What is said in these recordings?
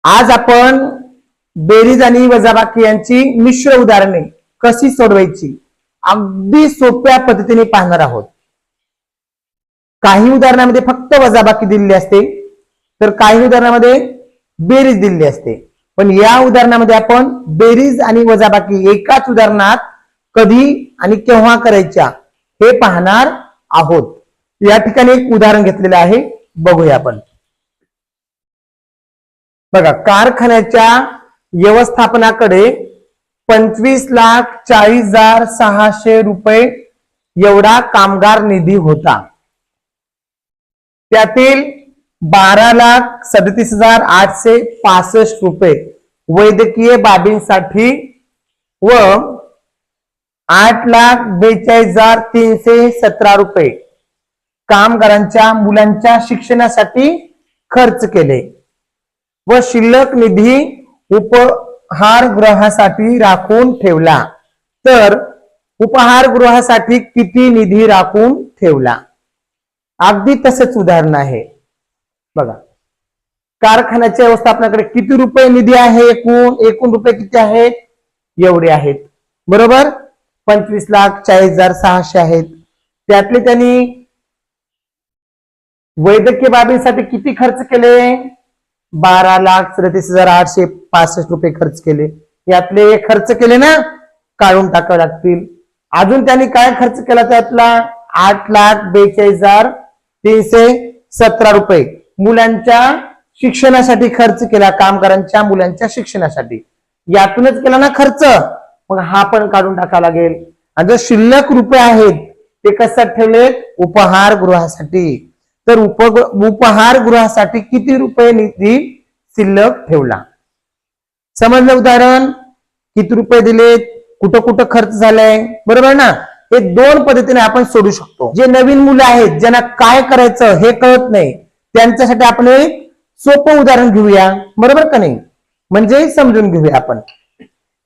आज आपण बेरीज आणि वजाबाकी यांची मिश्र उदाहरणे कशी सोडवायची अगदी सोप्या पद्धतीने पाहणार आहोत। काही उदाहरणामध्ये फक्त वजाबाकी दिलेली असते, तर काही उदाहरणामध्ये बेरीज दिलेली असते। पण या उदाहरणामध्ये आपण बेरीज आणि वजाबाकी एकाच उदाहरणात कधी आणि केव्हा करायच्या हे पाहणार आहोत। या ठिकाणी एक उदाहरण घेतलेलं आहे, बघूया आपण। बघा, कारखान्याच्या व्यवस्थापनाकडे 25,40,600 रुपये एवढा कामगार निधी होता। त्यातील 12,37,865 रुपये वैद्यकीय बाबींसाठी व 8,42,317 रुपये कामगारांच्या मुलांच्या शिक्षणासाठी खर्च केले व शिल्लक निधी उपहारगृहासाठी राखून ठेवला। तर उपहारगृहासाठी किती निधी राखून ठेवला? अगदी तसेच उदाहरण आहे। बघा, कारखान्याच्या व्यवस्थापनाकडे किती रुपये निधी आहे? एकूण रुपये किती आहेत? एवढे आहेत, बरोबर। 25,40,600 आहेत। त्यातले त्यांनी वैद्यकीय बाबींसाठी किती खर्च केले? 12,37,865 रुपये खर्च केले। यातले खर्च केले ना, काढून टाकावे लागतील। अजून त्यांनी काय खर्च केला? त्यातला 8,42,317 रुपये मुलांच्या शिक्षणासाठी खर्च केला, कामगारांच्या मुलांच्या शिक्षणासाठी। यातूनच केला ना खर्च, मग हा पण काढून टाकावा लागेल। आणि जो शिल्लक रुपये आहेत ते कशात ठेवले? उपहारगृहासाठी। तर उपहारगृहासाठी किती रुपये निधी शिल्लक ठेवला? समजलं उदाहरण? किती रुपये दिलेत, कुठं कुठं खर्च झालाय, बरोबर ना। हे दोन पद्धतीने आपण सोडू शकतो। जे नवीन मुलं आहेत, ज्यांना काय करायचं हे कळत नाही, त्यांच्यासाठी आपण एक सोपं उदाहरण घेऊया, बरोबर का नाही? म्हणजे समजून घेऊया आपण।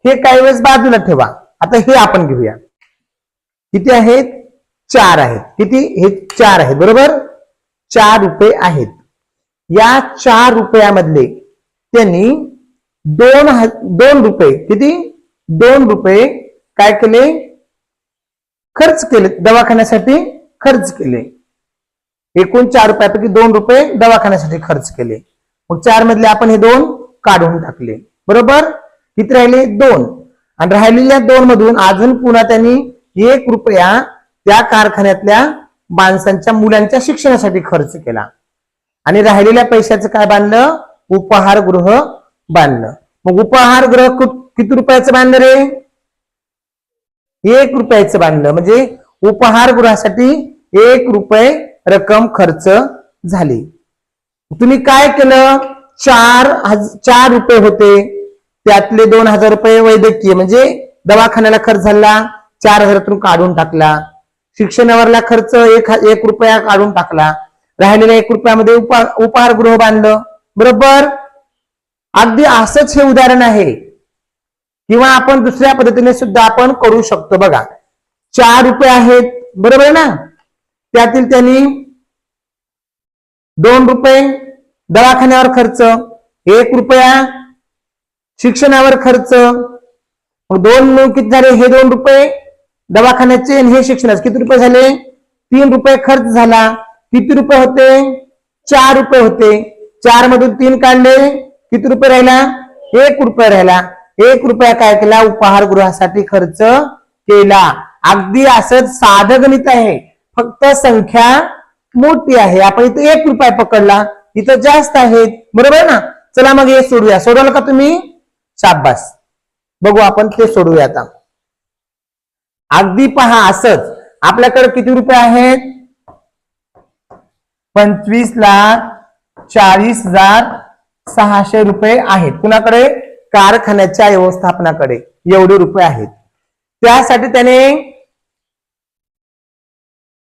हे काही वेळेस बाजूला ठेवा, आता हे आपण घेऊया। किती आहेत? 4 आहेत। किती? हे 4 आहेत, बरोबर। 4 रुपये आहेत। या 4 रुपयामधले त्यांनी 2 रुपये, किती? 2 रुपये काय केले? खर्च केले, दवाखान्यासाठी खर्च केले। एकूण 4 रुपयापैकी 2 रुपये दवाखान्यासाठी खर्च केले। मग 4 मधले आपण हे 2 काढून टाकले, बरोबर। किती राहिले? 2। आणि राहिलेल्या 2 मधून अजून पुन्हा त्यांनी 1 रुपया त्या कारखान्यातल्या माणसांच्या मुलांच्या शिक्षणासाठी खर्च केला। आणि राहिलेल्या पैशाचं काय बांधलं? उपहारगृह बांधलं। मग उपहारगृह किती रुपयाचं बांधलं रे? 1 रुपयाचं बांधलं। म्हणजे उपहारगृहासाठी 1 रुपये रक्कम खर्च झाली। तुम्ही काय केलं? 4 रुपये होते, त्यातले 2,000 रुपये वैद्यकीय म्हणजे दवाखान्याला खर्च झाला, 4,000 काढून टाकला। शिक्षणावरला खर्च 1 रुपया काढून टाकला। राहिलेल्या 1 रुपयामध्ये उपहारगृह बांधलं, बरोबर। अगदी असंच हे उदाहरण आहे, किंवा आपण दुसऱ्या पद्धतीने सुद्धा आपण करू शकतो। बघा, 4 रुपये आहेत, बरोबर ना। त्यातील त्यांनी 2 रुपये दवाखान्यावर खर्च, 1 रुपया शिक्षणावर खर्च, मग 2 मिळून किती झाले? हे 2 रुपये दवाखान्याचे आणि हे शिक्षणाचे किती रुपये झाले? 3 रुपये खर्च झाला। किती रुपये होते? 4 रुपये होते। 4 मधून 3 काढले, किती रुपये राहिला? 1 रुपया राहिला। 1 रुपया काय केला? उपहारगृहासाठी खर्च केला। अगदी असंच साधं गणित आहे, फक्त संख्या मोठी आहे। आपण इथे 1 रुपया पकडला, इथं जास्त आहेत, बरोबर ना। चला मग हे सोडूया। सोडवलं का तुम्ही? शाबास। बघू आपण ते सोडूया आता। अगदी पहा, असंच आपल्याकडे किती रुपये आहेत? 25,40,600 रुपये आहेत। कुणाकडे? कारखान्याच्या व्यवस्थापनाकडे एवढे रुपये आहेत। त्यासाठी त्याने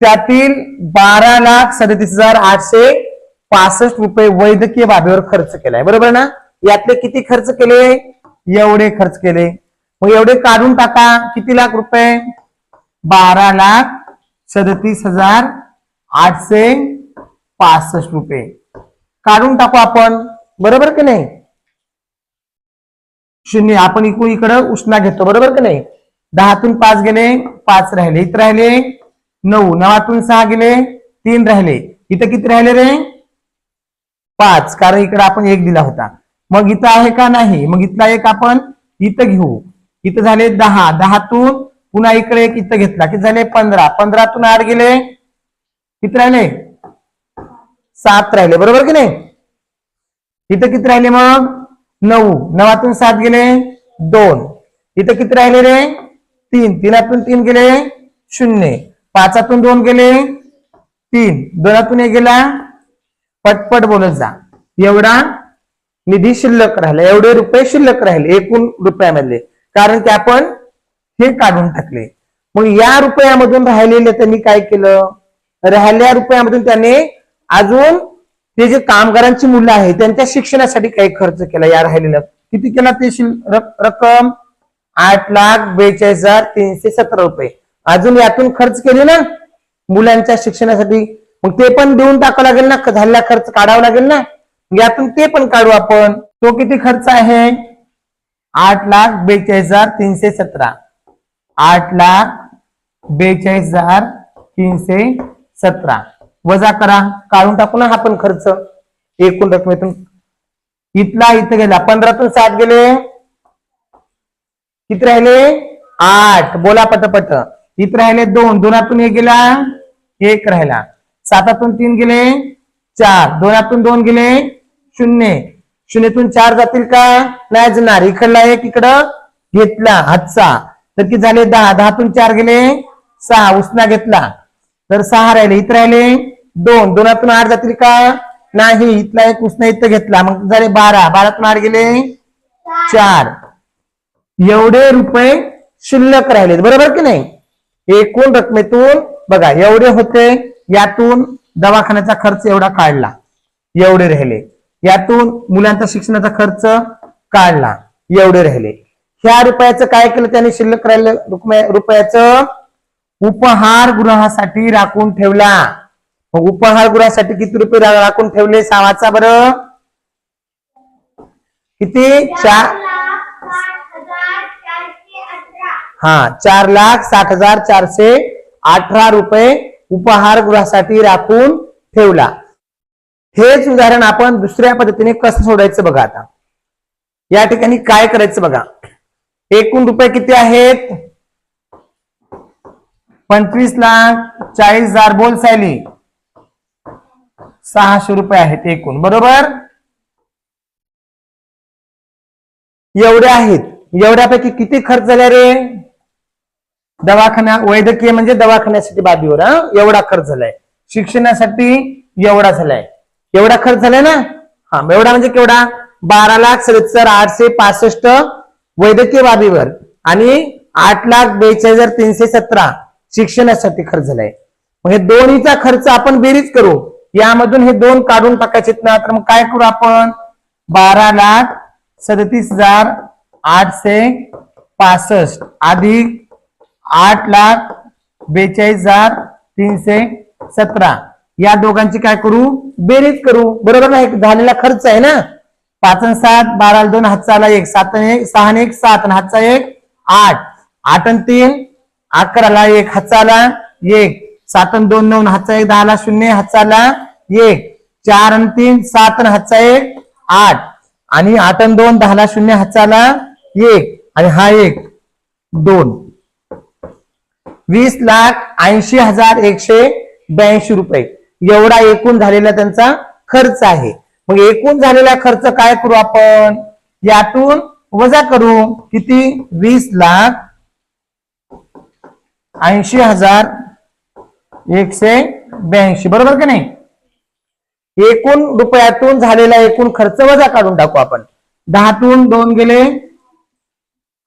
त्यातील 12,37,865 रुपये वैद्यकीय बाबीवर खर्च केलाय, बरोबर ना। यातले किती खर्च केले? एवढे खर्च केले। मग एवढे काढून टाका, किती लाख रुपये? 12,37,865 रुपये काढून टाकू आपण, बरोबर की नाही। शून्य आपण इकडं उष्णा घेतो बरोबर का नाही. 10तून 5 गेले 5 राहिले, इथं राहिले 9, 9तून 6 गेले 3 राहिले, इथं किती राहिले रे 5, कारण इकडे आपण 1 दिला होता. मग इथं आहे का नाही, मग इथला एक आपण इथं घेऊ. इथं झाले 10, 10तून पुन्हा इकडे एक इथं घेतला किती झाले 15, 15तून 8 गेले किती राहिले 7 राहिले बरोबर की नाही. इथं किती राहिले मग 9, 9तून 7 गेले 2, इथं किती राहिले रे 3, 3तून 3 गेले 0, 5तून 2 गेले 3, 2तून 1 गेला. पटपट बोलत जा. एवढा निधी शिल्लक राहिला, एवढे रुपये शिल्लक राहिले एकूण रुपयामधले, कारण की आपण हे काढून टाकले. मग या रुपयामधून राहिलेले त्यांनी काय केलं, राहिलेल्या रुपयामधून त्याने अजून ते जे कामगारांची मुलं आहे त्यांच्या शिक्षणासाठी काही खर्च केला. या राहिलेल्या किती केला ते रक्कम 8,42,317 रुपये अजून यातून खर्च केले ना मुलांच्या शिक्षणासाठी. मग ते पण देऊन टाकावं लागेल ना, झालेला खर्च काढावा लागेल ना, यातून ते पण काढू आपण. तो किती खर्च आहे 8,42,317, 8,42,317 वजा करा, काढून टाकू ना हा पण खर्च एकूण रकमेतून. इथला इथं गेला 15तून 7 गेले किती राहिले 8, बोला पटपट. इथं राहिले 2, 2तून 1 गेला 1 राहिला, 7तून 3 गेले 4, 2तून 2 गेले 0, 0तून 4 जातील का नाही जाणार. इकडला एक इकडं घेतला हातचा तर किती झाले 10, 10तून 4 गेले 6, उष्णा घेतला तर 6 राहिले, इथं राहिले 2, 2तून 8 जातील का नाही, इथला एक उष्णा इथं घेतला मग झाले 12, 12तून 8 गेले 4. एवढे रुपये शिल्लक राहिले बरोबर की नाही. एकूण रकमेतून बघा एवढे होते, यातून दवाखान्याचा खर्च एवढा काढला, एवढे राहिले. यातून मुलांचा शिक्षणाचा खर्च काढला, एवढे राहिले. ह्या रुपयाचं काय केलं त्याने शिल्लक राहिलं रुपयाचं उपहारगृहासाठी राखून ठेवला. मग उपहारगृहासाठी किती रुपये राखून ठेवले सावाचा बरं किती 4,60,418 रुपये उपहारगृहासाठी राखून ठेवला. हेच उदाहरण आपण दुसऱ्या पद्धतीने कसं सोडायचं बघा. आता या ठिकाणी काय करायचं बघा. एकूण रुपये किती आहेत 25,40,000 बोल सायली 600 रुपये आहेत एकूण बरोबर. एवढे आहेत, एवढ्यापैकी किती खर्च झाला रे दवाखाना वैद्यकीय म्हणजे दवाखान्यासाठी बाबीवर एवढा खर्च झालाय, शिक्षणासाठी एवढा झालाय, एवढा खर्च झालाय ना. हा एवढा म्हणजे केवढा 12,77,865 वैद्यकीय बाबीवर आणि 8,42,317 शिक्षणासाठी खर्च झालाय. मग हे दोन्हीचा खर्च आपण बेरीज करू, यामधून हे दोन काढून टाकायचे ना. तर मग काय करू आपण 12,37,865 अधिक 8,42,317 या दोघांची काय करू बेरीज करू बरोबर ना. झालेला खर्च आहे ना 5 आणि 7 12 2 हातचा आला 1 7 आणि 6 आणि 1 7 आणि हातचा 1 8 8 आणि 3 11 ला 1 हातचा आला 1 7 आणि 2 9 हातचा 1 10 ला 0 हातचा आला 1 4 आणि 3 7 आणि हातचा 1 8 आणि 8 आणि 2 10 ला 0 हातचा आला 1 आणि हा 1 2 20,80,182 रुपये एवढा एकूण झालेला त्यांचा खर्च आहे. मग एकूण झालेला खर्च काय करू आपण यातून वजा करू किती 20,80,182 बरोबर का नाही. एकूण रुपयातून झालेला एकूण खर्च वजा काढून टाकू आपण. 10तून 2 गेले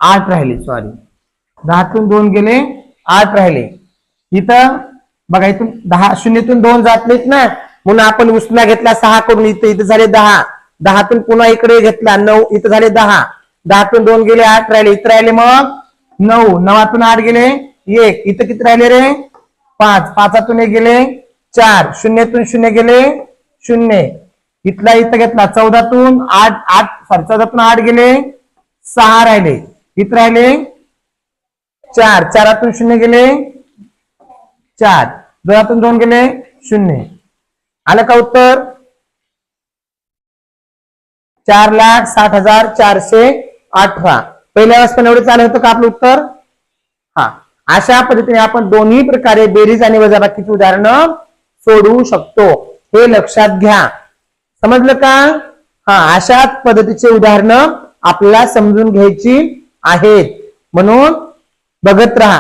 8 राहिले, सॉरी 10तून 2 गेले 8 राहिले. इथं बघा इथून 10 0तून 2 जात नाहीत ना म्हणून आपण उष्णा घेतला 6 करून इथं झाले 10 10तून पुन्हा इकडे घेतला 9 इथं झाले 10 10तून 2 गेले 8 राहिले, इथं राहिले मग 9 9तून 8 गेले 1 इथं किती राहिले रे 5 5तून 1 गेले 4 0तून 0 गेले 0 इथला इथं घेतला 14तून 8 8 14तून 8 गेले 6 राहिले. किती राहिले? 4. 4 शून्य गेले 4. 2 2 गेले 0. आलं का उत्तर? 4,60,418. पहिल्या वेळेस पण एवढे चालू होतं का आपलं उत्तर? हा. अशा पद्धतीने आपण दोन्ही प्रकारे बेरीज आणि वजाबाकीची उदाहरणं सोडवू शकतो. हे लक्षात घ्या. समजलं का? हा. अशाच पद्धतीचे उदाहरणं आपल्याला समजून घ्यायची आहेत. म्हणून बघत राहा.